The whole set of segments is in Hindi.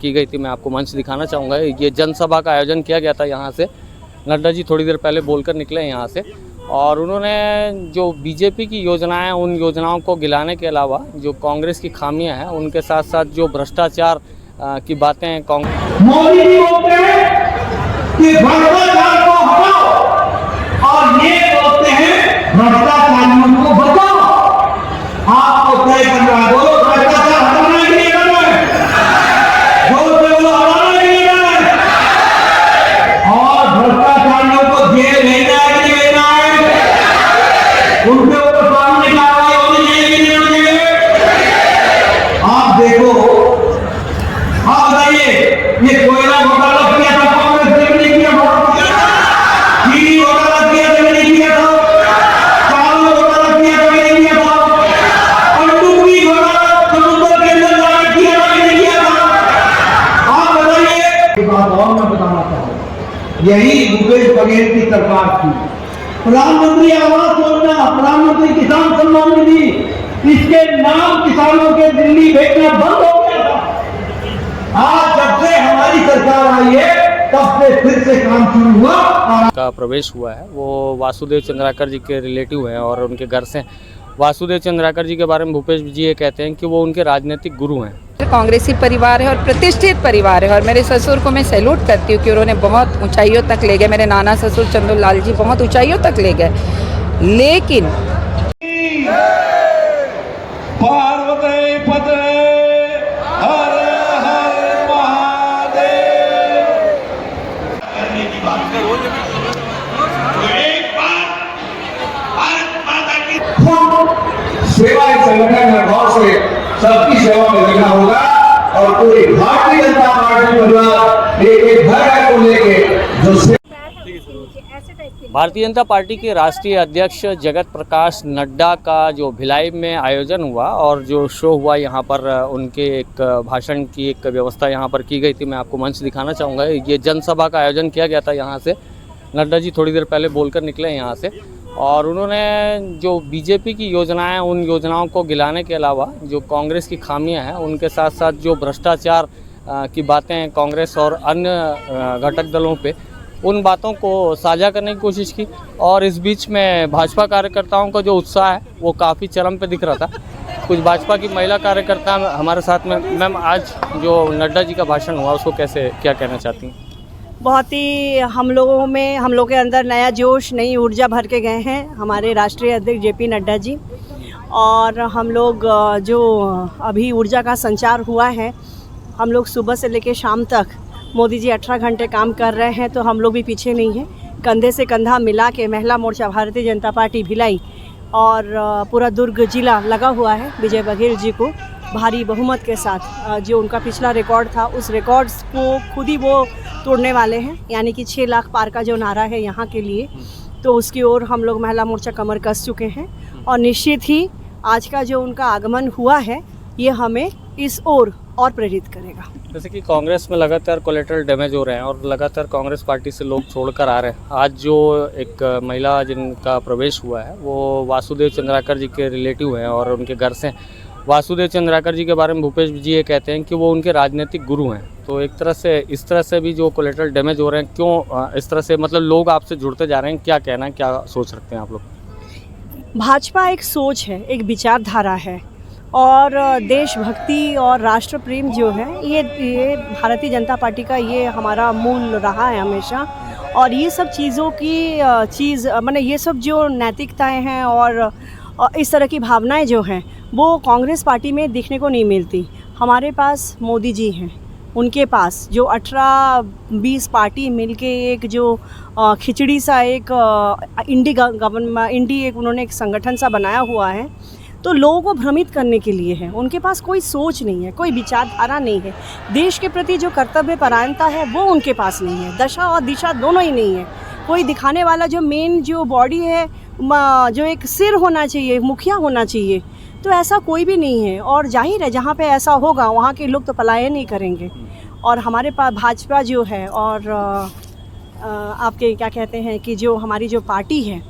की गई थी। मैं आपको मंच दिखाना चाहूँगा। ये जनसभा का आयोजन किया गया था यहाँ से। नड्डा जी थोड़ी देर पहले बोलकर निकले हैं यहाँ से, और उन्होंने जो बीजेपी की योजनाएं हैं उन योजनाओं को गिलाने के अलावा जो कांग्रेस की खामियां हैं उनके साथ साथ जो भ्रष्टाचार की बातें हैं कांग्रेस मोदी जी बोलते हैं कि भ्रष्टाचार को हटाओ और ये बोलते हैं भ्रष्टाचारियों को बचाओ। आपको तय करना है, बोलो भ्रष्टाचार हटाना है कि नहीं करना है? जोर से बोलो, हटाना है कि नहीं करना है? और भ्रष्टाचारियों को जेल भेजना है कि नहीं भेजना है? उनके ऊपर कानूनी कार्रवाई होनी चाहिए कि नहीं होनी चाहिए? आप देखो, आप बताइए, ये कोयला घोटाला किया था कांग्रेस ने, नहीं किया? चीनी घोटाला किया था, नहीं किया था? चावल घोटाला किया था, नहीं किया था? पनडुब्बी घोटाला समुद्र के अंदर जाकर किया था, नहीं किया था? आप बताइए। एक बात और मैं बताना चाहूँ, यही भूपेश बघेल की सरकार थी। प्रधानमंत्री आवास योजना, प्रधानमंत्री किसान सम्मान निधि, इसके नाम किसानों के दिल्ली भेजना बंद हो गया था। आज जब से हमारी सरकार आई है तब से फिर से काम शुरू हुआ। का प्रवेश हुआ है वो वासुदेव चंद्राकर जी के रिलेटिव हैं और उनके घर से। वासुदेव चंद्राकर जी के बारे में भूपेश जी ये कहते हैं कि वो उनके राजनीतिक गुरु हैं। कांग्रेसी परिवार है और प्रतिष्ठित परिवार है, और मेरे ससुर को मैं सैल्यूट करती हूँ कि उन्होंने बहुत ऊंचाइयों तक ले गए। मेरे नाना ससुर चंदूलाल जी बहुत ऊंचाइयों तक ले गए, लेकिन पार्वती पते हर हर महादेव करने की बात करो। तो एक बार भारत माता की सेवा एक संगठन में गौर से सबकी सेवा में लगना होगा, और पूरी भारतीय जनता पार्टी परिवार एक घर को लेके जो भारतीय जनता पार्टी के राष्ट्रीय अध्यक्ष जगत प्रकाश नड्डा का जो भिलाई में आयोजन हुआ और जो शो हुआ यहाँ पर उनके एक भाषण की एक व्यवस्था यहाँ पर की गई थी। मैं आपको मंच दिखाना चाहूँगा। ये जनसभा का आयोजन किया गया था यहाँ से। नड्डा जी थोड़ी देर पहले बोलकर निकले हैं यहाँ से, और उन्होंने जो बीजेपी की योजनाएं हैं उन योजनाओं को गिलाने के अलावा जो कांग्रेस की खामियां हैं उनके साथ साथ जो भ्रष्टाचार की बातें हैं कांग्रेस और अन्य घटक दलों पे, उन बातों को साझा करने की कोशिश की। और इस बीच में भाजपा कार्यकर्ताओं का जो उत्साह है वो काफ़ी चरम पे दिख रहा था। कुछ भाजपा की महिला कार्यकर्ता हमारे साथ में। मैम, आज जो नड्डा जी का भाषण हुआ उसको कैसे क्या कहना चाहती हैं? बहुत ही हम लोगों के अंदर नया जोश, नई ऊर्जा भर के गए हैं हमारे राष्ट्रीय अध्यक्ष जेपी नड्डा जी। और हम लोग जो अभी ऊर्जा का संचार हुआ है, हम लोग सुबह से लेकर शाम तक मोदी जी 18 घंटे काम कर रहे हैं, तो हम लोग भी पीछे नहीं हैं। कंधे से कंधा मिला के महिला मोर्चा भारतीय जनता पार्टी भिलाई और पूरा दुर्ग जिला लगा हुआ है विजय बघेल जी को भारी बहुमत के साथ। जो उनका पिछला रिकॉर्ड था उस रिकॉर्ड्स को खुद ही वो तोड़ने वाले हैं, यानी कि 6 लाख पार का जो नारा है यहाँ के लिए, तो उसकी ओर हम लोग महिला मोर्चा कमर कस चुके हैं। और निश्चित ही आज का जो उनका आगमन हुआ है ये हमें इस ओर और प्रेरित करेगा। जैसे कि कांग्रेस में लगातार कोलेटरल डैमेज हो रहे हैं और लगातार कांग्रेस पार्टी से लोग छोड़कर आ रहे हैं। आज जो एक महिला जिनका प्रवेश हुआ है वो वासुदेव चंद्राकर जी के रिलेटिव हैं और उनके घर से। वासुदेव चंद्राकर जी के बारे में भूपेश जी ये कहते हैं कि वो उनके राजनीतिक गुरु हैं। तो एक तरह से इस तरह से भी जो कोलेटरल डैमेज हो रहे हैं, क्यों इस तरह से, मतलब लोग आपसे जुड़ते जा रहे हैं, क्या कहना है, क्या सोच रखते हैं आप लोग? भाजपा एक सोच है, एक विचारधारा है, और देशभक्ति और राष्ट्र प्रेम जो है ये भारतीय जनता पार्टी का ये हमारा मूल रहा है हमेशा। और ये सब चीज़ों की माने ये सब जो नैतिकताएं हैं और इस तरह की भावनाएं जो हैं वो कांग्रेस पार्टी में देखने को नहीं मिलती। हमारे पास मोदी जी हैं, उनके पास जो 18-20 पार्टी मिलके एक जो खिचड़ी सा एक इंडी एक उन्होंने एक संगठन सा बनाया हुआ है, तो लोगों को भ्रमित करने के लिए है। उनके पास कोई सोच नहीं है, कोई विचारधारा नहीं है, देश के प्रति जो कर्तव्य परायणता है वो उनके पास नहीं है, दशा और दिशा दोनों ही नहीं है। कोई दिखाने वाला जो मेन जो बॉडी है, जो एक सिर होना चाहिए, मुखिया होना चाहिए, तो ऐसा कोई भी नहीं है। और जाहिर है जहाँ पे ऐसा होगा वहाँ के लोग तो पलायन ही करेंगे। और हमारे पास भाजपा जो है और आपके क्या कहते हैं कि जो हमारी जो पार्टी है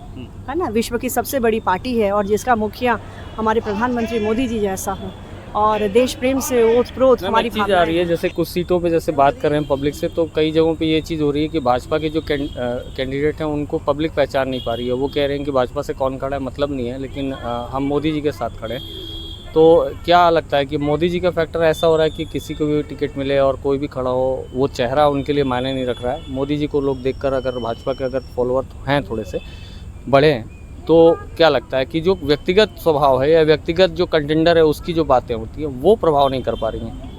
ना, विश्व की सबसे बड़ी पार्टी है और जिसका मुखिया हमारे प्रधानमंत्री मोदी जी जैसा हो, और देश प्रेम से ओतप्रोत हमारी चीज़ आ रही है, जैसे कुछ सीटों पे जैसे बात कर रहे हैं पब्लिक से, तो कई जगहों पे ये चीज़ हो रही है कि भाजपा के जो कैंडिडेट हैं उनको पब्लिक पहचान नहीं पा रही है। वो कह रहे हैं कि भाजपा से कौन खड़ा है मतलब नहीं है, लेकिन हम मोदी जी के साथ खड़े हैं। तो क्या लगता है कि मोदी जी का फैक्टर ऐसा हो रहा है कि किसी को भी टिकट मिले और कोई भी खड़ा हो, वो चेहरा उनके लिए मायने नहीं रख रहा है? मोदी जी को लोग देखकर अगर भाजपा के अगर फॉलोअर हैं थोड़े से बड़े हैं, तो क्या लगता है कि जो व्यक्तिगत स्वभाव है या व्यक्तिगत जो कंटेंडर है उसकी जो बातें होती है वो प्रभाव नहीं कर पा रही हैं?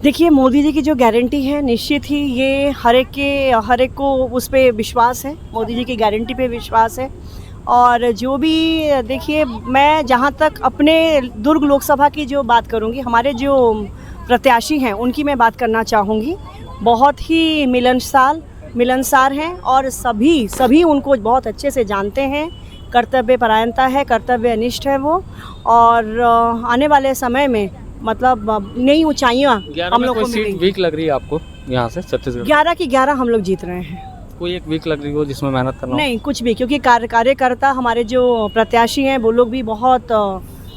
देखिए, मोदी जी की जो गारंटी है, निश्चित ही ये हर एक को उस पर विश्वास है, मोदी जी की गारंटी पे विश्वास है। और जो भी देखिए, मैं जहाँ तक अपने दुर्ग लोकसभा की जो बात करूँगी, हमारे जो प्रत्याशी हैं उनकी मैं बात करना चाहूँगी। बहुत ही मिलनसार हैं और सभी उनको बहुत अच्छे से जानते हैं। कर्तव्य परायणता है, कर्तव्यनिष्ठ है वो, और आने वाले समय में मतलब नई ऊंचाइयां हम लोग को मिलेंगी। वीक लग रही है आपको यहाँ से छत्तीसगढ़? 11 की 11 हम लोग जीत रहे हैं। कोई एक वीक लग रही हो जिसमें मेहनत करना हो? नहीं, कुछ भी, क्योंकि कार्यकर्ता हमारे जो प्रत्याशी हैं वो लोग भी बहुत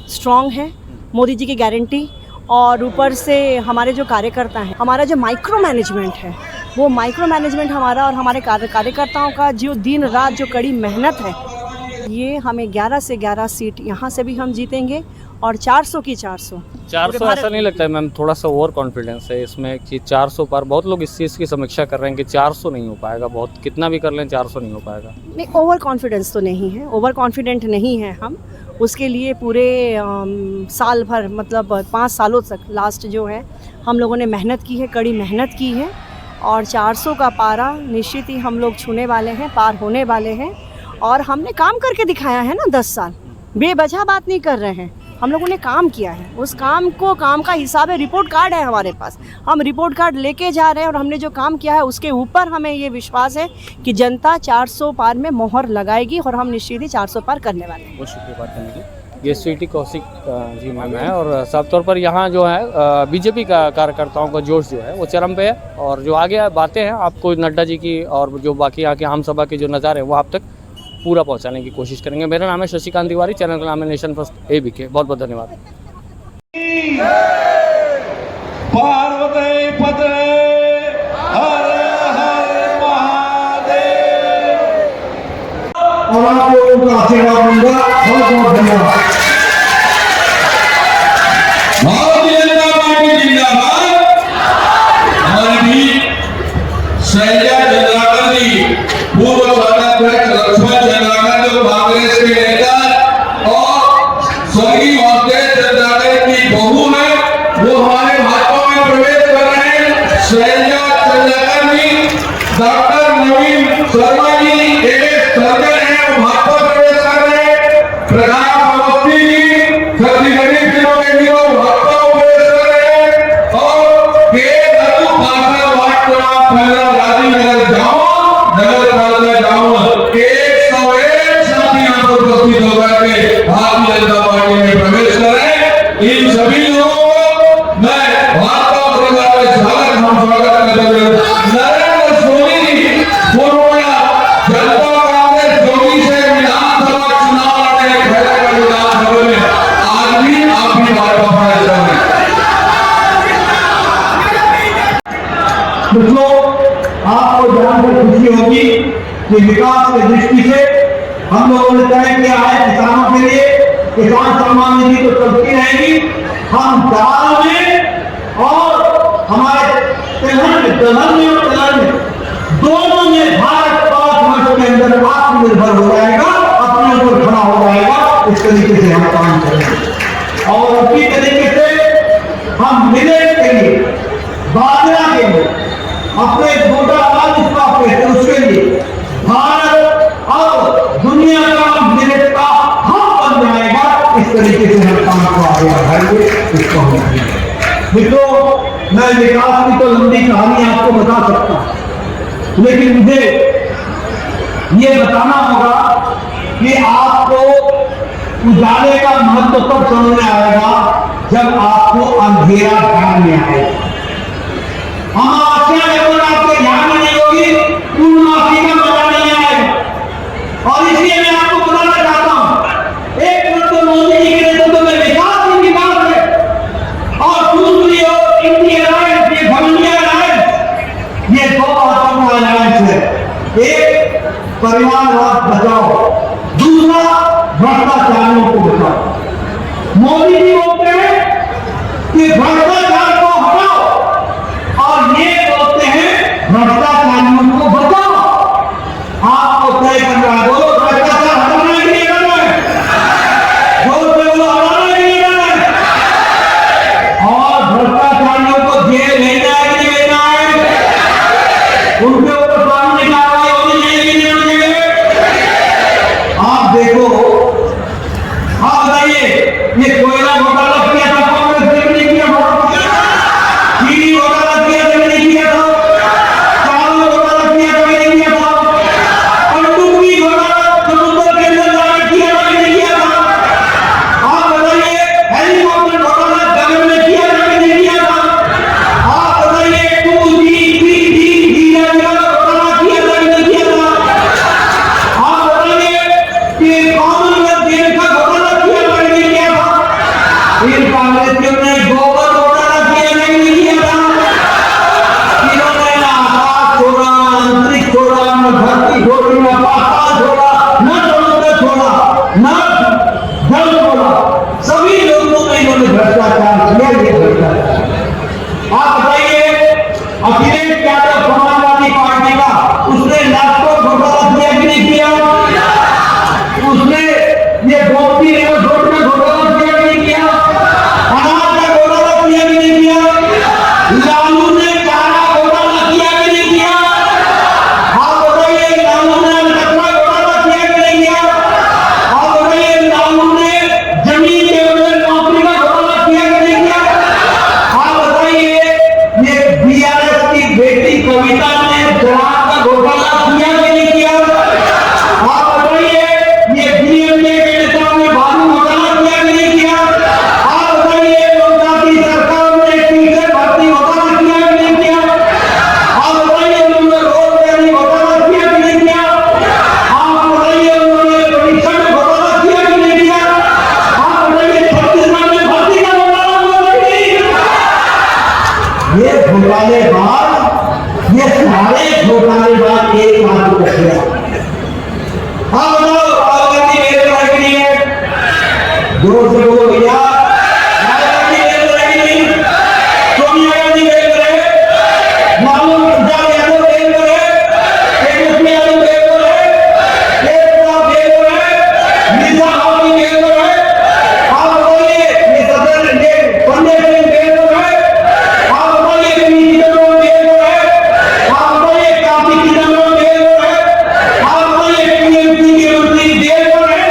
स्ट्रॉन्ग हैं, मोदी जी की गारंटी। और ऊपर से हमारे जो कार्यकर्ता हैं, हमारा जो माइक्रो मैनेजमेंट है, वो माइक्रो मैनेजमेंट हमारा और हमारे कार्यकर्ताओं का जो दिन रात जो कड़ी मेहनत है, ये हमें 11 से 11 सीट यहाँ से भी हम जीतेंगे और 400 की 400। 400 ऐसा नहीं लगता है मैम, थोड़ा सा ओवर कॉन्फिडेंस है इसमें कि 400 पर बहुत लोग इस चीज़ की समीक्षा कर रहे हैं कि 400 नहीं हो पाएगा, बहुत कितना भी कर लें 400 नहीं हो पाएगा। नहीं, ओवर कॉन्फिडेंस तो नहीं है, ओवर कॉन्फिडेंट नहीं है हम। उसके लिए पूरे साल भर, मतलब 5 सालों तक लास्ट जो है हम लोगों ने मेहनत की है, कड़ी मेहनत की है, और 400 का पारा निश्चित ही हम लोग छूने वाले हैं, पार होने वाले हैं। और हमने काम करके दिखाया है ना, 10 साल बेवजह बात नहीं कर रहे हैं, हम लोगों ने काम किया है। उस काम का हिसाब है, रिपोर्ट कार्ड है हमारे पास, हम रिपोर्ट कार्ड लेके जा रहे हैं। और हमने जो काम किया है उसके ऊपर हमें ये विश्वास है कि जनता 400 पार में मोहर लगाएगी और हम निश्चित ही 400 पार करने वाले हैं। बहुत शुक्रिया बात करने के लिए। ये स्वीटी कौशिक जी मैम है, और साफ तौर पर यहाँ जो है बीजेपी का कार्यकर्ताओं का जोश जो है वो चरम पे है। और जो आगे बातें हैं आपको नड्डा जी की और जो बाकी यहाँ के आम सभा के जो नज़ारे हैं वो आप तक पूरा पहुंचाने की कोशिश करेंगे। मेरा नाम है शशिकांत तिवारी, चैनल का नाम है नेशन फर्स्ट ABK। बहुत बहुत धन्यवाद। पार्वती पते हर हर महादेव। और आप लोगों का आशीर्वाद मिलेगा, बहुत बहुत धन्यवाद। भारतीय जनता पार्टी जिंदाबाद। हमारी भी शैलजा चंद्राकर जी, पूर्व अध्यक्ष लक्ष्मण चंद्राकर जो कांग्रेस के नेता और स्वर्गीय वासुदेव चंद्राकर की बहू है, वो हमारे भाजपा में प्रवेश कर रहे हैं। शैलजा चंद्राकर जी, डॉक्टर नवीन शर्मा जी एक सर्जन है, वो भाजपा प्रवेश कर रहे हैं। प्रधान अवस्थी जी छत्तीसगढ़ी फिल्मों के हीरो भाजपा प्रवेश कर रहे हैं। और के अतुल पार्षद वार्ड क्रमांक 15 राजीव जाओ नगर पालिका जाऊंगा। 101 साथी यहाँ पर उपस्थित होकर के भारतीय जनता पार्टी में प्रवेश करें। इन सभी लोगों को मैं भाजपा परिवार में स्वागत करते हुए नरेंद्र मोदी जी पूर्णिया जनता कांग्रेस जोगी से विधानसभा चुनाव लड़ने खड़े विधानसभा में आज भी आप भी भाजपा प्रवेश करें। आपको जानकर खुशी होगी कि विकास की दृष्टि से हम लोगों ने तय किया है किसानों के लिए किसान सम्मान निधि तो चलती रहेगी। हम दाल में और हमारे दलहन में दोनों में भारत 5 वर्ष के अंदर आत्मनिर्भर हो जाएगा, अपने ऊपर खड़ा हो जाएगा। इस तरीके से हम काम करेंगे और उसी तरीके से हम मिलेट के लिए, बाजरा के लिए, अपने छोटा अनाज उत्पादक है उसके लिए भारत अब दुनिया का मिलेट का हब बन जाएगा। इस तरीके से हम काम को आगे बढ़ाएंगे। इसको हम मित्रों, मैं विकास की तो लंबी कहानी आपको बता सकता हूं, लेकिन मुझे ये बताना होगा कि आपको उजाले का महत्व तब समझ में आएगा जब आपको अंधेरा ध्यान में आएगा। अमावस्या जब आपके ध्यान में नहीं होगी, पूर्णमासी का मजा नहीं आएगा। और इसलिए मैं आपको बताना चाहता हूं, एक तरफ तो मोदी जी के नेतृत्व में विकास ही विकास है, अखिलेश यादव समाजवादी पार्टी का, उसने लाखों घोटाला किया कि नहीं किया? उसने ये गोमती रिवर रोड में घोटाला किया कि नहीं किया? अनाज का घोटाला किया कि नहीं किया? लालू ने चारा घोटाला किया कि नहीं किया? आप बताइए, लालू ने कचरा घोटाला किया कि नहीं किया? आप बताइए, लालू ने जमीन के ऊपर नौकरी का घोटाला किया कि नहीं किया? आप बताइए, ये बीआरएस की बेटी कविता ने शराब का घोटाला किया कि नहीं किया? आप बताइए, ये डीएमके के नेता ने बालू घोटाला किया कि नहीं किया? आप बताइए, ममता की सरकार ने टीचर भर्ती घोटाला किया कि नहीं किया? आप बताइए, उन्होंने रोड रैली घोटाला किया कि नहीं किया? आप बताइए, उन्होंने परीक्षा में घोटाला किया कि नहीं किया? आप बताइए, छत्तीसगढ़ में भर्ती का घोटाला हुआ कि नहीं? ये घोटालेबाज, ये सारे घोटालेबाज एक साथ इकट्ठे हैं। हाँ बताओ, राहुल गांधी मेरे तरह की नहीं है? जोर से बोलो भैया, राहुल गांधी मेरे तरह की नहीं, सोनिया गांधी मेरे तरह है, लालू प्रसाद यादव मेरे तरह है, तेजस्वी यादव मेरे तरह है, तेज प्रताप मेरे तरह है, निशा हावी मेरे तरह है। आप बताइए, ये सदन ये पंडित सिंह मेरे तरह है। आप बताइए, पी चिदम्बरम मेरे तरह है। आप बताइए, कार्तिक चिदम्बरम मेरे तरह है। आप बताइए, टीएमसी के मंत्री जेल पर है।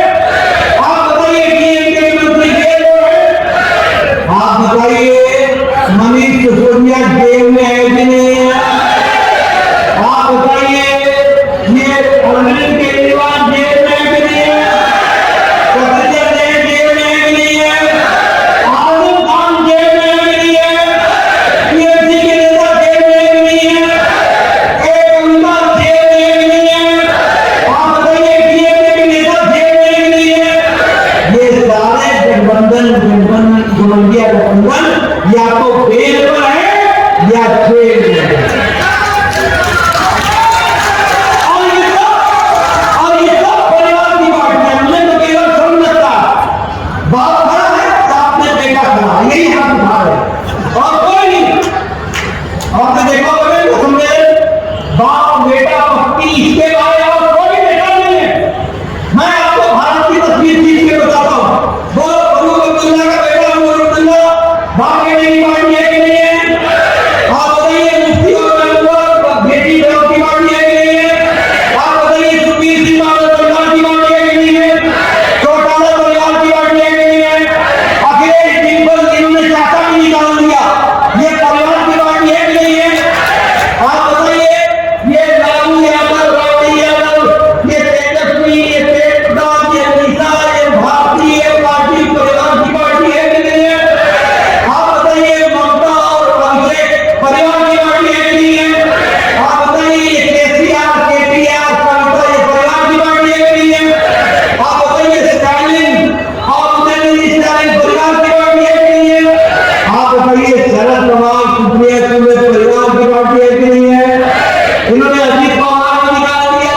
आप बताइए, डीएमके के मंत्री जेल पर है। आप बताइए, मनीष सिसोदिया जेल में है कि नहीं है? आप बताइए, ये अरविंद केजरीवाल जेल में है कि नहीं है? सत्येंद्र जैन जेल में है कि नहीं है? आजम खान जेल में है कि नहीं है? टीएमसी के नेता जेल में है कि नहीं है? कविता जेल में है कि नहीं है? आप बताइए, डीएमके के नेता जेल में है कि नहीं है? ये सारे गठबंधन या तो बेल पर है या जेल में है। और ये सब परिवार की बात है। मुझे तो केवल समझ लगता बाप खड़ा है, साथ में बेटा खड़ा है, यही हाथ उठा है और कोई नहीं। आपने देखा होगा तो समझे, बाप बेटा पत्नी, इसके बारे और कोई बेटा नहीं है। मैं आपको भारत की तस्वीर खींच के बताता हूँ। बोलो, फरूक अब्दुल्ला का बेटा उमर अब्दुल्ला बाप बेटे की पार्टी है कि नहीं है? आप बताइए, मुफ्ती और बेटी बहन की पार्टी है कि नहीं है? आप बताइए, सुखबीर सिंह बादल परिवार की पार्टी है कि नहीं है? चौटाला परिवार की पार्टी है कि नहीं है? अखिलेश सिंह इन्होंने चाचा भी निकाल दिया, ये परिवार की पार्टी है कि नहीं है? आप बताइए, ये लालू यादव, राबड़ी यादव, ये तेजस्वी, ये तेज प्रताप, ये निशा, ये भारती, ये पार्टी परिवार की पार्टी है कि नहीं है? आप बताइए, ममता और अभिषेक परिवार की पार्टी है कि नहीं है? आप बताइए, ये केसीआर, केटीआर, कविता, ये परिवार की पार्टी है कि नहीं है? आप बताइए, स्टालिन और उदयनिधि स्टालिन परिवार की पार्टी है कि नहीं है? आप बताइए, शरद पवार, सुप्रिया सुले परिवार की पार्टी है कि नहीं है? इन्होंने अजीत पवार को निकाल दिया।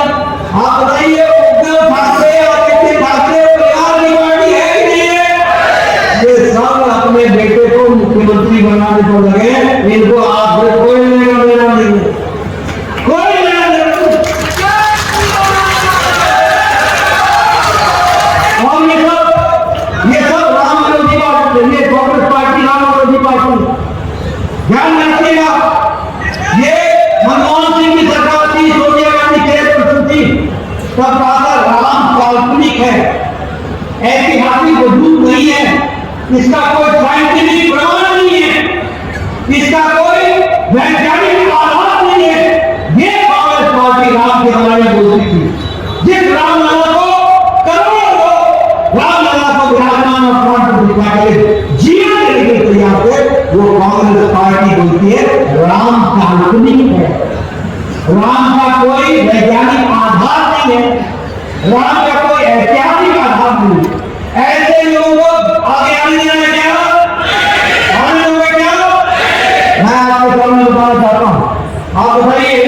आप बताइए, उद्धव ठाकरे और आदित्य ठाकरे परिवार की पार्टी है कि नहीं है? ये सब अपने बेटे को मुख्यमंत्री बनाने को लगे, इनको आपसे कोई लेना देना नहीं है, कोई लेना देना नहीं। और ये सब राम विरोधी पार्टी, ये कांग्रेस पार्टी राम विरोधी पार्टी। ध्यान रखिएगा, ये मनमोहन सिंह की सरकार थी, सोनिया गांधी चेयरपर्सन थी, तब कहा था राम काल्पनिक है, ऐतिहासिक वजूद नहीं है, इसका कोई साइंटिफिक प्रमाण नहीं है, इसका कोई वैज्ञानिक आधार नहीं है। ये कांग्रेस पार्टी राम के बारे में बोलती थी। जिस रामलला को करोड़ों लोग रामलला को विराजमान और प्राण प्रतिष्ठा के जीवन देने के लिए तैयार थे, वो कांग्रेस पार्टी बोलती है राम काल्पनिक है, राम का कोई वैज्ञानिक आधार नहीं है, राम का कोई ऐतिहासिक आधार नहीं है। ऐसे लोगों को आगे आने देना है क्या? आने दोगे क्या? मैं आपको सामने बताना चाहता हूँ। आप बताइए,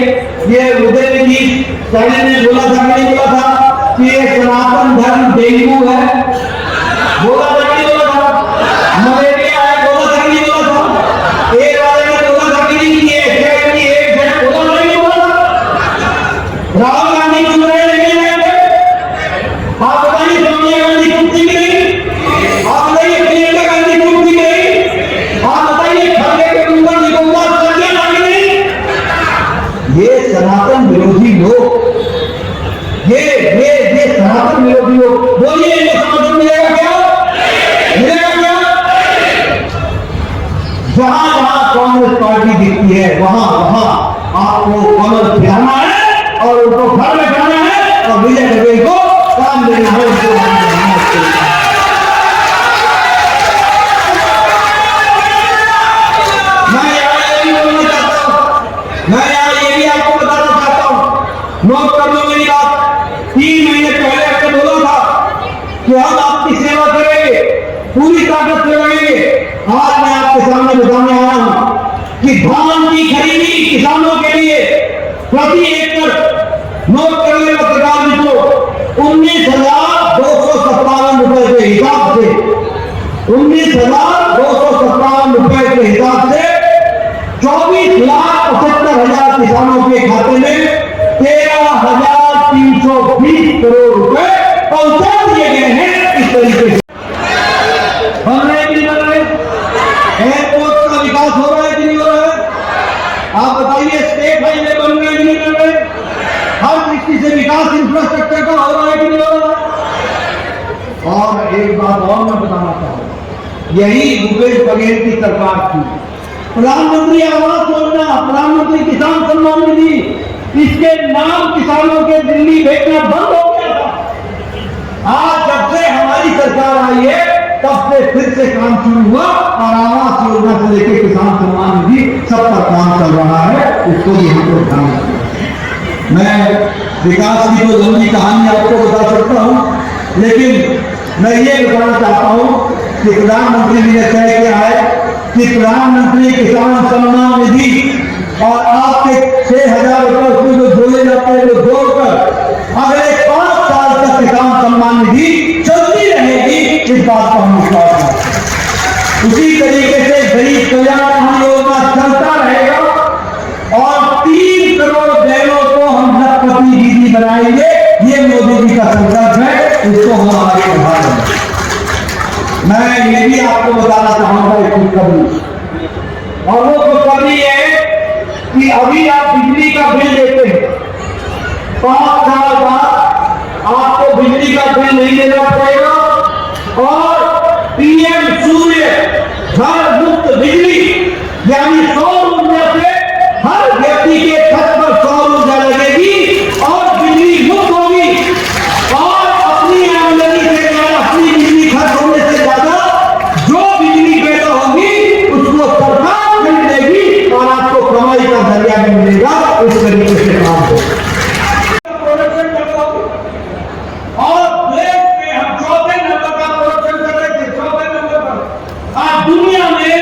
ये उदयनिधि स्टालिन ने बोला था कि नहीं बोला था कि ये सनातन धर्म डेंगू है? बोला था कि नहीं बोला था? मलेरिया है, बोला था कि नहीं बोला था? एक वाले ने बोला था कि नहीं, ये HIV ये सनातन विरोधी लोग, ये सनातन विरोधी लोग, बोलिए इन्हें समर्थन मिलेगा क्या? मिलेगा क्या? जहां जहां कांग्रेस पार्टी दिखती है वहां वहां आपको कमल खिलाना है और उनको घर में जाना है और विजय दबे को काम देना है। मैं यहाँ ये भी आपको बताना चाहता हूँ, नोट कर लो मेरी बात। 3 महीने पहले आपने बोला था कि हम आपकी सेवा करेंगे, पूरी ताकत से लगेंगे। आज मैं आपके सामने बताने आया हूँ कि धान की खरीदी किसानों के लिए प्रति एकड़, नोट कर ले पत्रकार मित्रों, 19,257 रुपए के हिसाब से, 19,257 रुपए के हिसाब से 24,75,000 किसानों के खाते में 13,320 करोड़ रुपए पहुंचा दिए गए हैं। इस तरीके से बन रहे कि नहीं बन रहे? एयरपोर्ट का विकास हो रहा है कि नहीं हो रहा है? आप बताइए, स्टेट हाईवे बन रहे कि नहीं बन रहे? हर दृष्टि से विकास इंफ्रास्ट्रक्चर का हो रहा है कि नहीं हो रहा है? और एक बात और मैं बताना चाहूँ, यही भूपेश बघेल की सरकार थी। प्रधानमंत्री आवास योजना, प्रधानमंत्री किसान सम्मान निधि, इसके नाम किसानों के दिल्ली भेजना बंद हो गया था। आज जब से हमारी सरकार आई है तब से फिर से काम शुरू हुआ और आवास योजना से लेकर किसान सम्मान निधि सब पर काम चल रहा है। उसको भी हमको ध्यान रखना है। मैं विकास की जो लंबी कहानी आपको बता सकता हूँ, लेकिन मैं ये बताना चाहता हूँ कि प्रधानमंत्री जी ने तय किया है कि प्रधानमंत्री किसान सम्मान निधि और आपके 6,000 रुपए उसमें जो जोड़े जाते हैं, वो जोड़कर अगले 5 साल तक किसान सम्मान निधि चलती रहेगी। इस बात को हम विश्वास करते हैं। उसी तरीके से गरीब कल्याण योजना चलता रहेगा और 3 करोड़ बहनों को हम लखपति दीदी बनाएंगे। ये मोदी जी का संकल्प है, इसको हम आगे बढ़ाएंगे। मैं ये भी आपको बताना चाहूंगा एक खुशखबरी, और वो खुशखबरी है कि अभी आप बिजली का बिल देते हैं, 5 साल बाद आपको बिजली का बिल नहीं देना पड़ेगा और पीएम सूर्य घर मुफ्त बिजली, यानी सौर ऊर्जा से हर व्यक्ति के छत पर सौर ऊर्जा लगेगी और बिजली मुफ्त होगी। और अपनी आमदनी से अपनी बिजली खर्च होने से ज्यादा जो बिजली पैदा होगी उसको सरकार खरीदेगी और आपको कमाई का जरिया भी मिलेगा। उस तरीके से काम होगा। प्रोडक्शन करवाओ और देश में हम 4थे नंबर का प्रोडक्शन कर रहे थे, 4थे नंबर पर। आज दुनिया में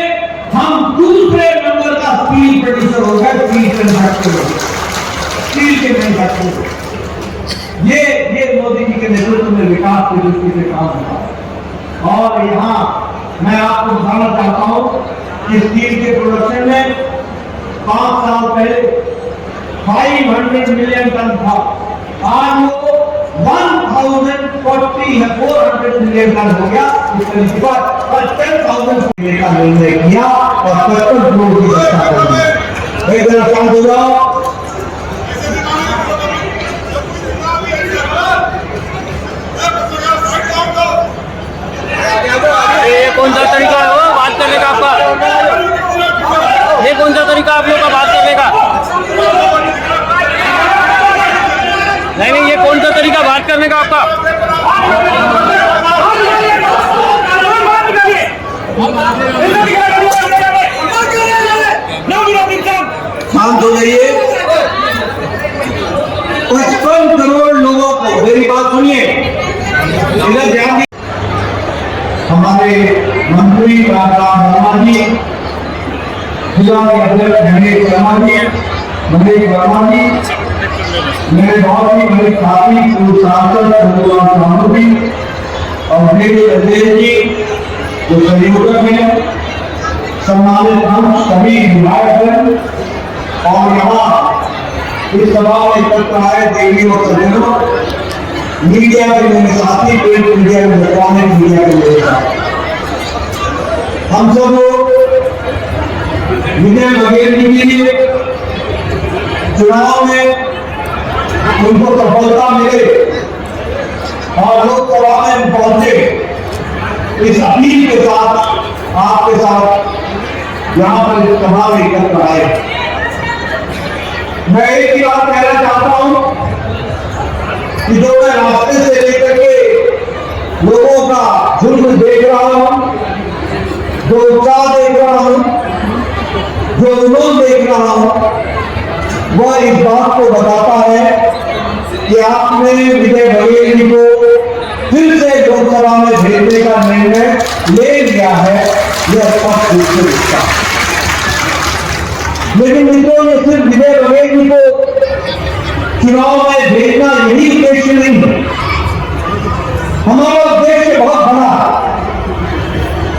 हम दूसरे नंबर का स्टील प्रोड्यूसर हो गए, स्टील के मैन्युफैक्चरर। ये मोदी जी के नेतृत्व में विकास की दृष्टि से काम होगा। और यहाँ मैं आपको बताना चाहता हूँ कि स्टील के प्रोडक्शन में 5 साल पहले 500 मिलियन टन था, आज वो 400 मिलियन टन हो गया। इसके बाद 10,000 का निर्णय किया और 70 करोड़ की व्यवस्था कर दी। एक तरह शांत हो जाओ। ये कौन सा तरीका है वो बात करने का आपका? ये कौन सा तरीका आप लोग का बात करने का? नहीं, ये कौन सा तरीका बात करने का आपका? शांत हो जाइए। 55 करोड़ लोगों को, मेरी बात सुनिए, इधर ध्यान। हमारे मंत्री राम वर्मा जी, जिला के अध्यक्ष महेश वर्मा जी, मेरे बहुत ही बड़े साथी पूर्व सांसद राम जी और मेरे अध्यक्ष जी जो संयोजक हैं, सम्मानित हम सभी विधायक और यहाँ इस सभा में एकत्र आए देवी और सज्जनों, मीडिया के मेरे साथी, प्रिंट मीडिया के इलेक्ट्रॉनिक मीडिया के मेरे साथ, हम सब लोग विजय बघेल जी की चुनाव में उनको सफलता मिले और लोकसभा में पहुंचे, इस अपील के साथ आपके साथ यहाँ पर सभा में एकत्र आए। मैं एक ही बात कहना चाहता हूं कि जो मैं रास्ते से लेकर के लोगों का जुर्म देख रहा हूं, जो उत्साह देख रहा हूं, जो उमंग देख रहा हूं, वह इस बात को बताता है कि आपने विजय बघेल जी को फिर से लोकसभा में भेजने का निर्णय ले लिया है, यह स्पष्ट रूप से दिखता है। लेकिन मित्रों, ये सिर्फ विजय बघेल जी को चुनाव में भेजना यही उद्देश्य नहीं है। हमारा उद्देश्य बहुत बड़ा है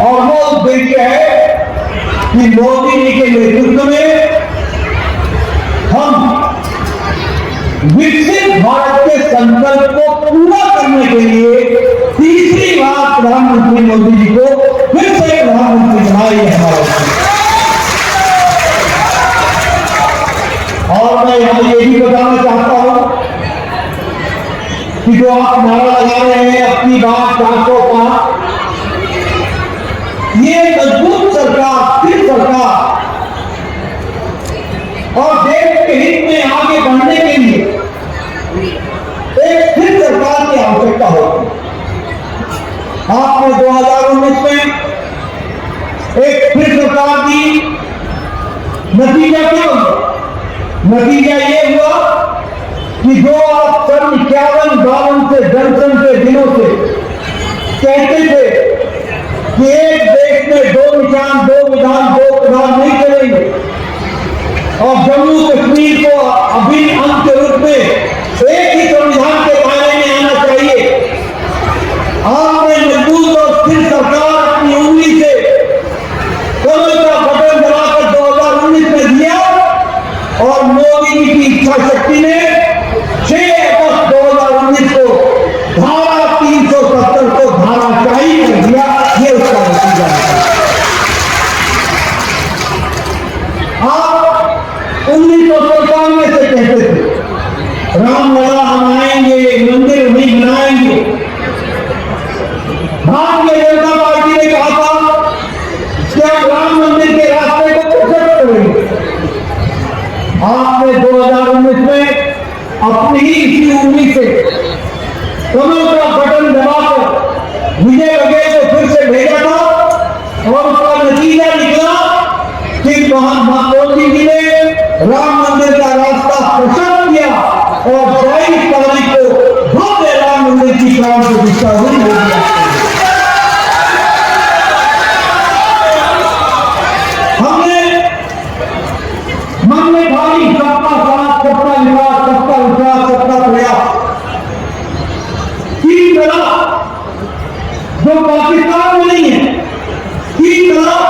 और वो उद्देश्य है कि मोदी जी के नेतृत्व में हम विकसित भारत के संकल्प को पूरा करने के लिए तीसरी बार प्रधानमंत्री मोदी जी को फिर से प्रधानमंत्री बनाई है हमारा। और मैं यहां ये भी बताना चाहता हूं कि जो आप नारा लगा रहे हैं अपनी बात 405, ये मजबूत सरकार, स्थिर सरकार और देश के हित में आगे बढ़ने के लिए एक स्थिर सरकार की आवश्यकता होती है। आपने 2019 में एक स्थिर सरकार की, नतीजा क्या हुआ? नतीजा ये हुआ कि जो आप 51 से जनसंघ के दिनों से कहते थे कि एक देश में 2 निशान, 2 विधान, 2 प्रधान नहीं चलेंगे और जम्मू कश्मीर को अभिन्न अंग के रूप में एक ही संविधान के दायरे में आना चाहिए, आपने मजबूत और स्थिर सरकार अपनी उंगली से कमल का बटन दबाकर 2019 में दिया और मोदी जी की इच्छा शक्ति ने 6 अगस्त 2019 को धारा 370 को धाराशाही कर दिया। ये उसका नतीजा है। आप 1997 से कहते थे रामलला हम आएंगे, मंदिर नहीं बनाएंगे। भारतीय जनता पार्टी ने कहा था कि आप राम मंदिर के रास्ते को प्रशस्त करेंगे। आपने 2019 में अपनी ही इसी उम्मीद से कमल का बटन दबाकर विजय बघेल को फिर से भेजा था और उसका नतीजा निकला कि मोदी जी ने राम मंदिर का रास्ता प्रशस्त किया और 22 तारीख को भव्य राम मंदिर की प्राण प्रतिष्ठा हुई। हमने मन में भारी सबका साथ, सबका विकास, सबका विकास, सबका प्रयास, 3 तलाक जो पाकिस्तान में नहीं है, 3 तलाक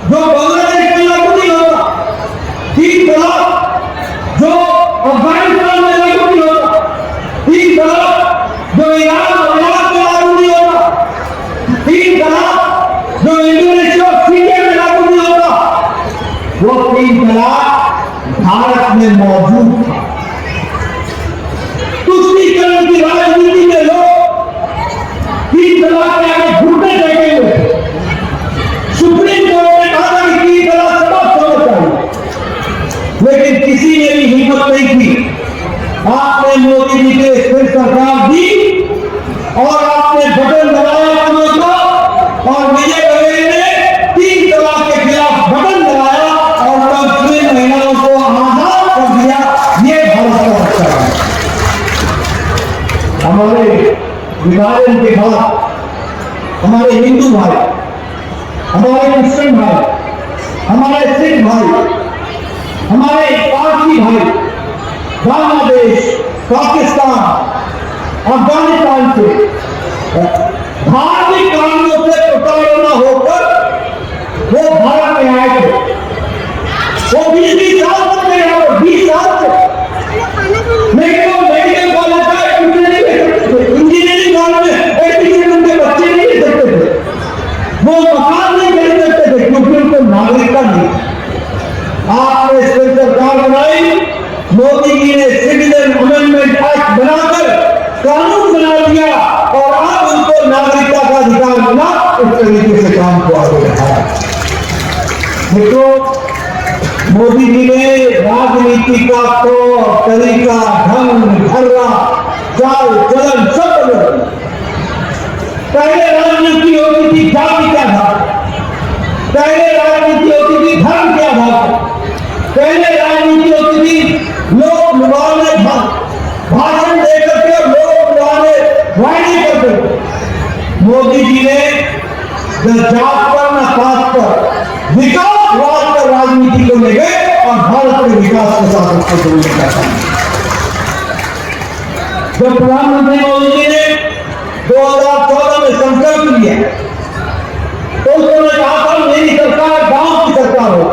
जो बांग्लादेश में लागू नहीं होता, 3 तलाक जो अफगानिस्तान में लागू नहीं होता, 3 तलाक जो ईरान और इराक में लागू नहीं होता, 3 तलाक जो इंडोनेशिया और सीरिया में लागू नहीं होता, वो 3 तलाक भारत में मौजूद था। तुष्टीकरण की राजनीति में लोग 3 तलाक के आगे घुटने टेके हुए थे। सुप्रीम कोर्ट ने कहा कि 3 तलाक समाप्त होना चाहिए, लेकिन किसी ने भी हिम्मत नहीं की। आपने मोदी जी के स्थिर सरकार दी और आपने बटन दबाया कमल का और विजय बघेल ने 3 तलाक के खिलाफ बटन दबाया और मुस्लिम महिलाओं को आजाद कर दिया। ये भारत का रक्षा है। हमारे विभाजन के बाद हमारे हिंदू भाई, हमारे क्रिश्चियन भाई, हमारे सिख भाई, हमारे पारसी भाई बांग्लादेश, पाकिस्तान, अफगानिस्तान से धार्मिक कारणों से प्रताड़ना होकर वो भारत में आए थे। वो 20 साल तक नहीं आए, 20 साल से नहीं तो मेडिकल कॉलेज का इंजीनियरिंग कॉलेज में एडमिशन उनके बच्चे नहीं ले सकते थे, वो मकान नहीं खरीद सकते थे क्योंकि उनको नागरिकता नहीं। आपने स्थिर सरकार बनाई मोदी जी ने सिटीजन अमेंडमेंट एक्ट बनाकर कानून बना दिया और आज उनको नागरिकता का अधिकार मिला। इस तरीके से काम को आगे बढ़ाया। मित्रों, मोदी जी ने राजनीति का तरीका, ढंग, ढर्रा, चाल चलन सब बदल। पहले राजनीति होती थी जाति क्या था, पहले राजनीति होती थी धर्म क्या था, पहले राजनीति होती थी लोग लुभावने भाषण देकर के लोग लुभावने वायदे करते। मोदी जी ने न जात पर न पात पर विकासवाद पर राजनीति को ले गए और भारत के विकास के साथ उसको जोड़ने का काम। जब प्रधानमंत्री मोदी जी ने 2014 में संकल्प लिया तो उन्होंने कहा था मेरी सरकार गांव की सरकार हो,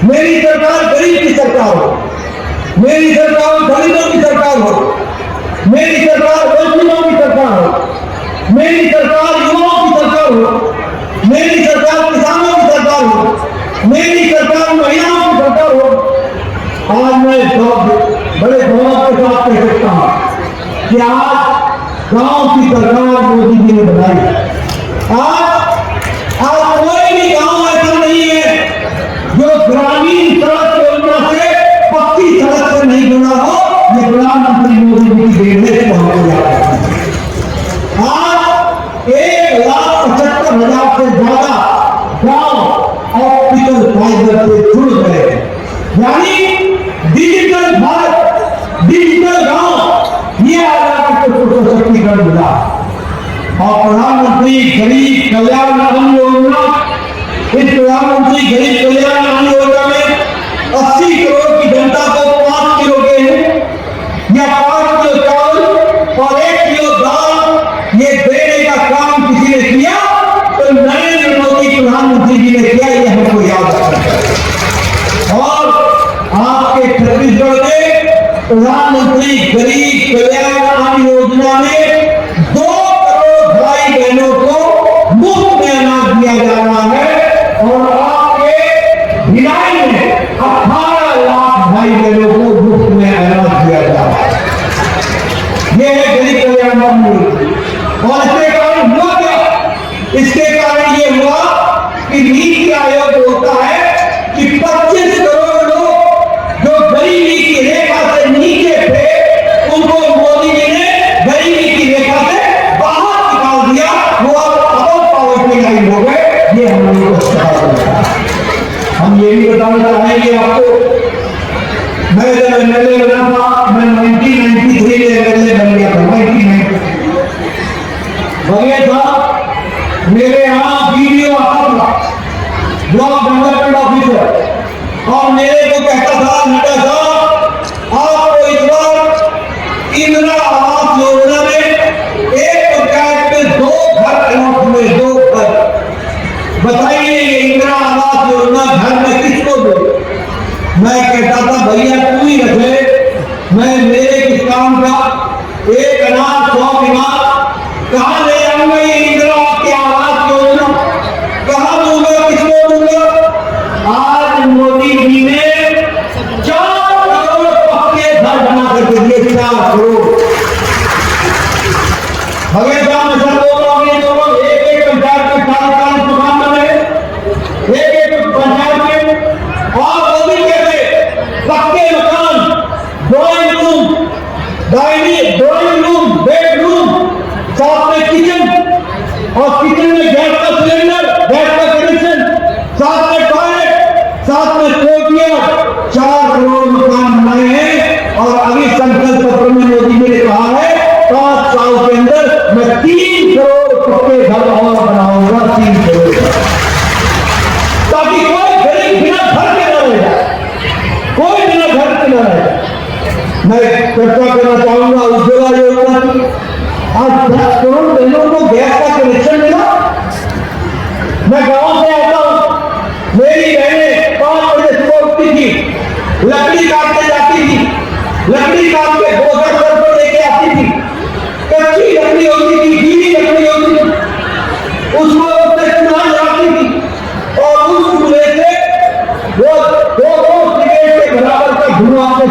मेरी सरकार गरीब की सरकार हो, मेरी सरकार दलितों की सरकार हो, मेरी सरकार वंचितों की सरकार हो, मेरी सरकार युवाओं की सरकार हो, मेरी सरकार किसानों की सरकार हो, मेरी सरकार महिलाओं की सरकार हो। आज मैं बड़े गौरव के साथ कह सकता हूं कि आज गांव की सरकार मोदी जी ने बनाई। आज कोई भी गांव ऐसा नहीं है जो ग्रामीण सड़क योजना से पक्की सड़क से नहीं जुड़ा हो। ये प्रधानमंत्री मोदी जी की देन से पहुंच गया। आज 1,75,000 से ज्यादा गांव ऑप्टिकल फाइबर से जुड़ गए, यानी डिजिटल भारत, डिजिटल गांव, ये आजादी को सशक्तिकरण मिला। और प्रधानमंत्री गरीब कल्याण अन्न योजना, इस प्रधानमंत्री गरीब कल्याण अन्न योजना में 80 करोड़ की जनता को 5 किलो गेहूं या 5 किलो चावल और 1 किलो दाल ये देने का काम किसी ने किया तो नरेंद्र मोदी प्रधानमंत्री जी ने किया। ये हमको याद रखना है। और आपके छत्तीसगढ़ में प्रधानमंत्री गरीब कल्याण अन्न योजना में 2 करोड़ भाई बहनों को मुफ्त में अनाज दिया जा रहा है और आपके भिलाई में 18 लाख भाई बहनों को मुफ्त में अनाज दिया जा रहा है। यह है गरीब कल्याण अन्न योजना। और इसके कारण हुआ क्या? इसके कारण ये हुआ कि नीति आयोग बोलता है कि 25 करोड़ लोग जो गरीबी की रेखा से नीचे थे उनको मोदी जी ने गरीबी की रेखा से बाहर निकाल दिया। वो अब पॉवर्टी लाइन हो गए। ये हम लोगों को हम ये भी बताना चाहेंगे आपको, मैं जब एमएलए बना था, मैं 1993 में एमएलए बन गया था। 1993 बगैर साहब मेरे यहाँ वीडियो आता था, ब्लॉक डेवलपमेंट ऑफिसर, और मेरे को कहता था नड्डा साहब आपको इस बार इंदिरा आवास योजना में एक पंचायत में 2 घर अलॉट हुए, 2 घर। बताइए ये इंदिरा आवास योजना घर में किसको दो? मैं कहता था भैया तू ही रख ले, मैं मेरे किस काम का, एक अनाज 100 बीघा कहाँ ले जाऊंगा? ये इंदिरा आवास योजना कहाँ दूंगा, किसको दूंगा? आज मोदी जी ने 4 करोड़ पक्के घर बना करके दिए। 4 करोड़ भगेशा में सब लोग एक पंचायत में 4 दुकान बने, एक पंचायत में, और वो भी कहते पक्के मकान, ड्राइंग रूम, बेडरूम, साथ में किचन, और किचन में गैस का सिलेंडर, गैस का कनेक्शन, साथ में टॉयलेट, साथ में कोठियां। 4 करोड़ मकान बनाए हैं। और अभी संकल्प पत्र में मोदी जी ने कहा है 5 साल के अंदर मैं 3 करोड़ पक्के घर और बनाऊंगा। 3 करोड़, ताकि कोई गरीब बिना घर के न रह जाए, कोई बिना घर के न रह जाए। मैं चर्चा करना चाहूंगा उज्ज्वला योजना की। आज 10 करोड़ बहनों को गैस का कनेक्शन मिला। मैं गांव से आता हूं, मेरी बहनें 5 बजे सुबह उठती थी, लकड़ी काटने जाती थी, लकड़ी काट के गोबर सर पर लेके आती थी। कच्ची लकड़ी होती थी, गीली लकड़ी होती थी, उसको उससे चुना जाती थी और उस चूल्हे से वो 2 सिगरेट के बराबर का धुआं से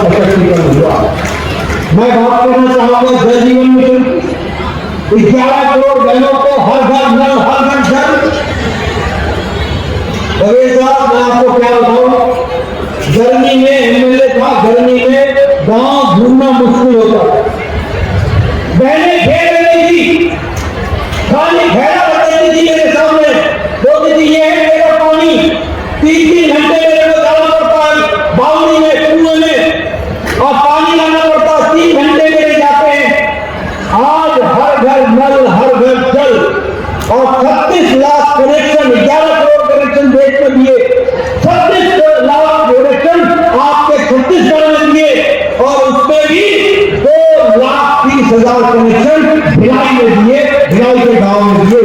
सशक्तिकरण हुआ। मैं बात करना चाहूंगा जल जीवन मिशन, 11 करोड़ बहनों को हर घर नल, हर घर जल। साहब मैं आपको क्या बताऊं, गर्मी में एमएलए था, गर्मी में गांव घूमना मुश्किल होता, बहने घेर रही थी, खाली घेरा बताती थी मेरे सामने, बोलती थी ये है मेरा पानी, 3-3 घंटे मेरे को जाना पड़ता है बावड़ी में, कुएं में, और पानी लाना पड़ता है, 3 घंटे मेरे जाते हैं। आज हर घर नल, हर घर जल, और 36 लाख कनेक्शन, 11 करोड़ कनेक्शन देश में दिए, 36 लाख कनेक्शन आपके छत्तीसगढ़ में दिए, और उसमें भी 2,30,000 कनेक्शन भिलाई में दिए, भिलाई के गांव में दिए।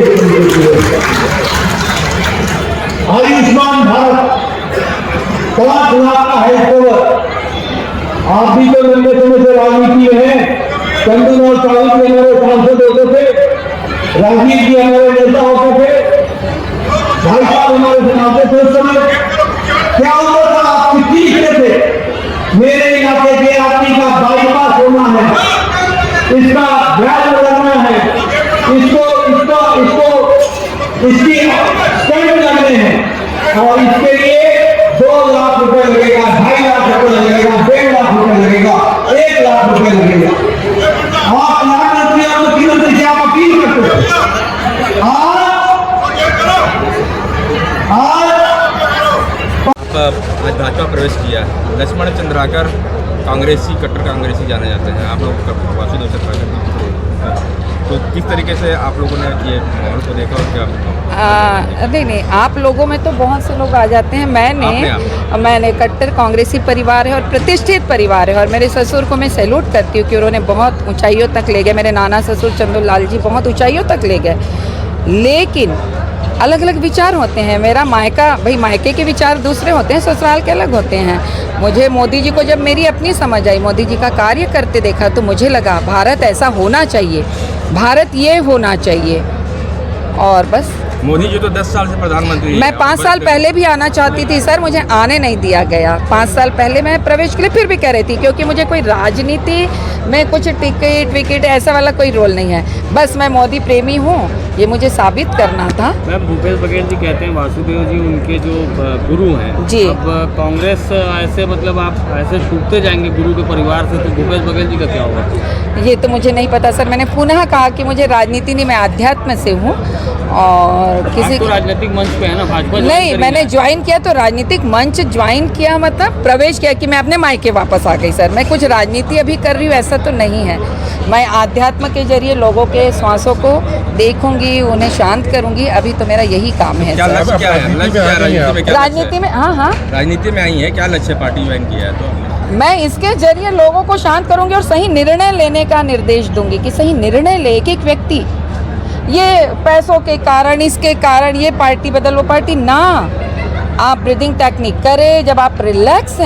आयुष्मान भारत 5 लाख का हेल्थ कवर, आप भी तो लंबे समय से राजनीति में हैं, चंदन साहब के हमारे सांसद होते थे, राजीव जी हमारे नेता होते थे, भाई साहब हमारे सुनाते थे। उस समय क्या होता था, आप चिट्ठी लिखते थे, मेरे इलाके के आदमी का बाईपास होना है, इसका ब्रांड लगना है, इसकी स्टैंड लगने हैं, और इसके लिए 2 लाख रुपए लगेगा, 2.5 लाख रुपए लगेगा, 1.5 लाख रुपए लगेगा, 1 लाख रुपए लगेगा। आप प्रधानमंत्री और मुख्यमंत्री क्या अपील करते हैं? आज भाजपा प्रवेश किया है, लक्ष्मण चंद्राकर कांग्रेसी, कट्टर कांग्रेसी जाने जाते हैं, आप लोग वासुदेव चंद्राकर, तो किस तरीके से आप लोगों ने ये माहौल को देखा और क्या? नहीं, आप लोगों में तो बहुत से लोग आ जाते हैं, मैंने कट्टर कांग्रेसी परिवार है और प्रतिष्ठित परिवार है, और मेरे ससुर को मैं सैल्यूट करती हूँ कि उन्होंने बहुत ऊंचाइयों तक ले गए, मेरे नाना ससुर चंदू लाल जी बहुत ऊंचाइयों तक ले गए, लेकिन अलग अलग विचार होते हैं। मेरा मायका, भाई मायके के विचार दूसरे होते हैं, ससुराल के अलग होते हैं। मुझे मोदी जी को जब मेरी अपनी समझ आई, मोदी जी का कार्य करते देखा, तो मुझे लगा भारत ऐसा होना चाहिए, भारत ये होना चाहिए, और बस। मोदी जी तो 10 साल से प्रधानमंत्री हैं। मैं 5 साल पहले भी आना चाहती थी सर, मुझे आने नहीं दिया गया। 5 साल पहले मैं प्रवेश के लिए फिर भी कह रही थी, क्योंकि मुझे कोई राजनीति में कुछ टिकट विकेट ऐसा वाला कोई रोल नहीं है, बस मैं मोदी प्रेमी हूँ, ये मुझे साबित करना था। मैम, भूपेश बघेल जी कहते हैं वासुदेव जी उनके जो गुरु हैं जी। अब कांग्रेस ऐसे, मतलब आप ऐसे टूटते जाएंगे गुरु के परिवार से, तो भूपेश बघेल जी का क्या होगा? ये तो मुझे नहीं पता सर, मैंने पुनः कहा कि मुझे राजनीति नहीं, मैं अध्यात्म से हूँ, और किसी तो राजनीतिक मंच पे है ना भाजपा? नहीं, मैंने ज्वाइन किया तो राजनीतिक मंच ज्वाइन किया, मतलब प्रवेश किया कि मैं अपने मायके वापस आ गई सर। मैं कुछ राजनीति अभी कर रही हूँ ऐसा तो नहीं है, मैं आध्यात्म के जरिए लोगों के श्वासों को देखूंगी, उन्हें शांत करूंगी, अभी तो मेरा यही काम है। क्या लक्ष्य क्या है? राजनीति में, हाँ, राजनीति में आई है, क्या लक्ष्य पार्टी ज्वाइन किया है? तो मैं इसके जरिए लोगों को शांत करूंगी और सही निर्णय लेने का निर्देश दूंगी कि सही निर्णय ले। एक व्यक्ति ये पैसों के कारण, इसके कारण ये पार्टी बदल, वो पार्टी ना, आप ब्रीदिंग टेक्निक करें, जब आप रिलैक्स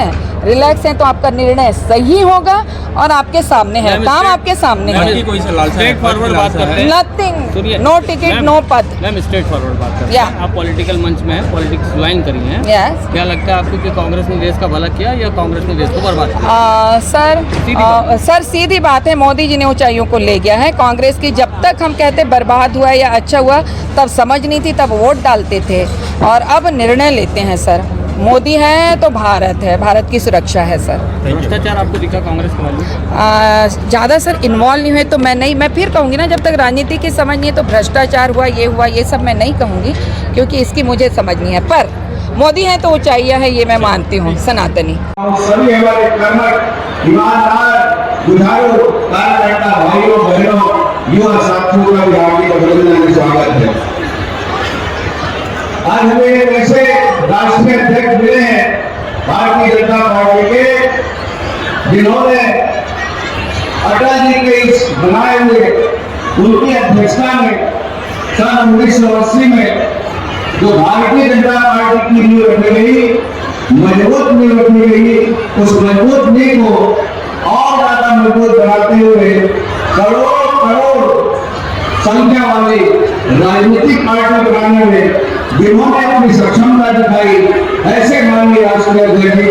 हैं तो आपका निर्णय सही होगा, और आपके सामने है, काम आपके सामने है। नथिंग, नो टिकट, नो पद। मैम, स्ट्रेट फॉरवर्ड बात करते हैं, आप पॉलिटिकल मंच में हैं, पॉलिटिक्स ज्वाइन करी हैं, क्या लगता है आपको कि कांग्रेस ने देश का भला किया या कांग्रेस ने देश को बर्बाद किया? सर सीधी बात है, मोदी जी ने ऊंचाइयों को ले गया है। कांग्रेस की जब तक हम कहते बर्बाद हुआ या अच्छा हुआ, तब समझ नहीं थी, तब वोट डालते थे, और अब निर्णय लेते हैं सर। मोदी है तो भारत है, भारत की सुरक्षा है सर। भ्रष्टाचार आपको दिखा कांग्रेस के वाले? ज़्यादा सर इन्वॉल्व नहीं हुए तो मैं फिर कहूँगी ना, जब तक राजनीति की समझ नहीं है तो भ्रष्टाचार हुआ, ये सब मैं नहीं कहूँगी, क्योंकि इसकी मुझे समझ नहीं है। पर मोदी है तो ऊंचाइयाँ है, ये मैं मानती हूँ, सनातनी। सभी हमारे कर्मठ, ईमानदार, बुझारू कार्यकर्ता भाइयों बहनों, युवा साथियों का भी हार्दिक अभिनंदन, स्वागत है। आज हमें ऐसे राष्ट्रीय अध्यक्ष मिले हैं भारतीय जनता पार्टी के, जिन्होंने अटल जी के इस बनाए हुए उनकी अध्यक्षता में सन 1980 में जो भारतीय जनता पार्टी की नींव रखी गई, मजबूत नींव रखी गई, उस मजबूत नींव को और ज्यादा मजबूत बनाते हुए करोड़ संख्या वाली राजनीतिक पार्टी बनाने में जिन्होंने अपनी सक्षमता दिखाई, ऐसे माननीय राष्ट्रीय अध्यक्ष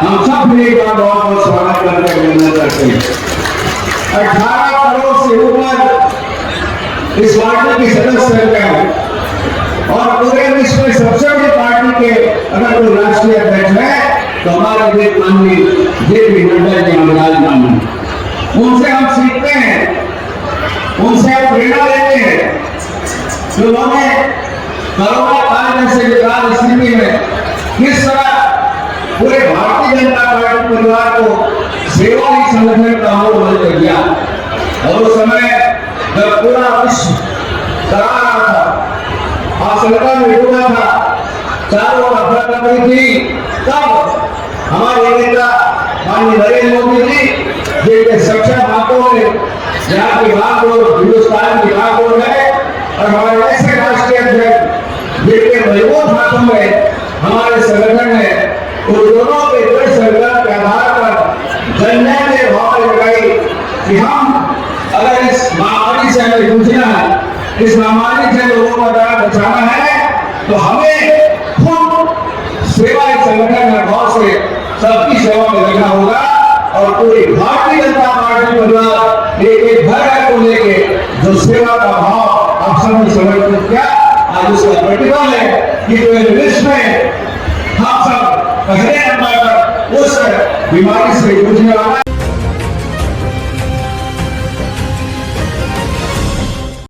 हम सब ने एक बार बहुत बहुत स्वागत करते मिलना चाहते हैं। 18 करोड़ से ऊपर इस पार्टी की सदस्य संख्या है और पूरे विश्व में सबसे बड़ी पार्टी के अगर कोई राष्ट्रीय अध्यक्ष है तो हमारे देश माननीय जेपी नड्डा जी महाराज माननीय, उनसे हम सीखते हैं, उनसे हम प्रेरणा लेते हैं। उन्होंने कोरोना काल जैसे विकराल स्थिति में किस तरह पूरे भारतीय जनता पार्टी परिवार को सेवा ही संगठन का अमल कर दिया। और उस समय जब पूरा विश्व डरा रहा था, आशंका में डूबा था, चारों अफरा तफरी थी, तब हमारे नेता माननीय नरेंद्र मोदी जी जिनके सक्षम हाथों में यहाँ की बात हो, हिंदुस्तान की बात हो है, और हमारे ऐसे राष्ट्रीय अध्यक्ष जिनके मजबूत हाथों में हमारे संगठन है, उन दोनों के दृढ़ संकल्प के आधार पर जनता ने भाव लगाई कि हम अगर इस महामारी से हमें जूझना है, इस महामारी से लोगों का प्राण बचाना है, तो हमें खुद सेवा इस संगठन में भाव से सबकी सेवा में लगना होगा। और पूरी भारतीय जनता पार्टी परिवार एक घर को लेके जो सेवा का भाव आप सबने समर्पित किया, आज उसका प्रतिफल है कि विश्व में हम सब पहले नंबर पर उस बीमारी से जूझने वाला